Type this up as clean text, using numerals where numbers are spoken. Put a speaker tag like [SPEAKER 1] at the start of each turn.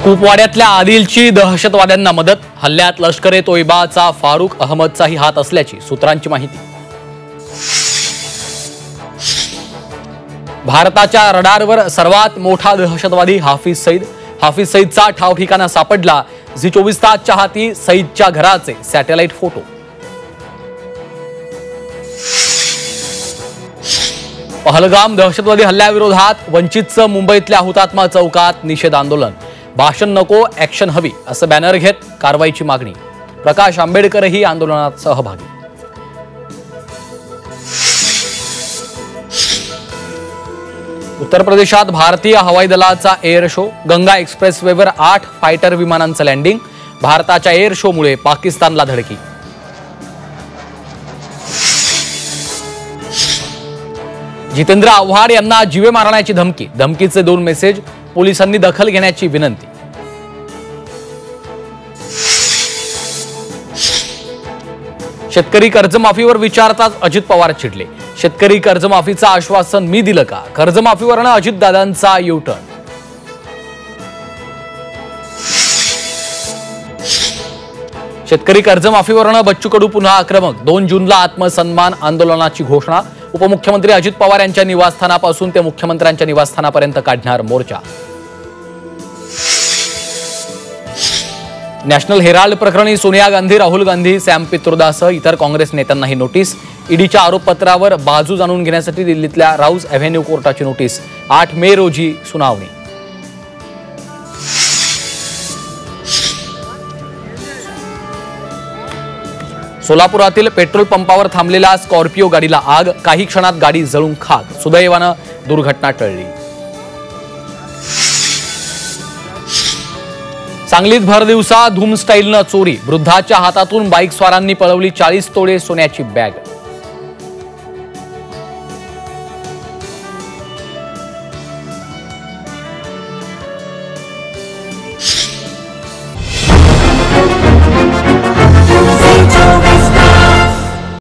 [SPEAKER 1] कुपवाड्यातल्या आदिलची दहशतवाद्यांना मदत, हल्ल्यात लष्कर-ए-तोयबाचा फारुख अहमदचाही हात असल्याची सूत्रांची माहिती। भारताच्या रडारवर सर्वात मोठा दहशतवादी हाफिज सईदचा ठाव ठिकाणा सापडला। झी 24 तासच्या हाती सईदच्या घराचे सॅटेलाइट फोटो। पहलगाम दहशतवादी हल्ल्याविरोधात वंचितचं मुंबईतल्या हुतात्मा चौकात निषेध आंदोलन। भाषण नको, ॲक्शन हवी असं बॅनर घेत कारवाईची मागणी। प्रकाश आंबेडकरही आंदोलनात सहभागी। उत्तर प्रदेशात भारतीय हवाई दलाचा एअर शो। गंगा एक्सप्रेसवेवर 8 फायटर विमानांचं लँडिंग। भारताच्या एअर शोमुळे पाकिस्तानला धडकी। जितेंद्र आव्हाड यांना जीवे मारण्याची धमकी। धमकीचे 2 मेसेज। पोलिसांनी दखल घेण्याची विनंती। शेतकरी कर्जमाफीवर विचारताच अजित पवार चिडले। शेतकरी कर्जमाफीचं आश्वासन मी दिलं का? कर्जमाफीवरनं अजितदादांचा यू-टर्न। शेतकरी कर्जमाफीवरनं बच्चू कडू पुन्हा आक्रमक। 2 जूनला आत्मसन्मान आंदोलनाची घोषणा। उपमुख्यमंत्री अजित पवार यांच्या निवासस्थानापासून ते मुख्यमंत्र्यांच्या निवासस्थानापर्यंत काढणार मोर्चा। नॅशनल हेराल्ड प्रकरणी सोनिया गांधी, राहुल गांधी, सॅम पित्रोदासह इतर काँग्रेस नेत्यांनाही नोटीस। ईडीच्या आरोपपत्रावर बाजू जाणून घेण्यासाठी दिल्लीतल्या राऊज एव्हेन्यू कोर्टाची नोटीस। 8 मे रोजी सुनावणी। सोलापुरातील पेट्रोल पंपावर थांबलेल्या स्कॉर्पिओ गाडीला आग। काही क्षणात गाडी जळून खाक। सुदैवानं दुर्घटना टळली। सांगलीत भर दिवसा धूम स्टाईलनं चोरी। वृद्धाच्या हातातून बाईक स्वारांनी पळवली 40 तोळे सोन्याची बॅग।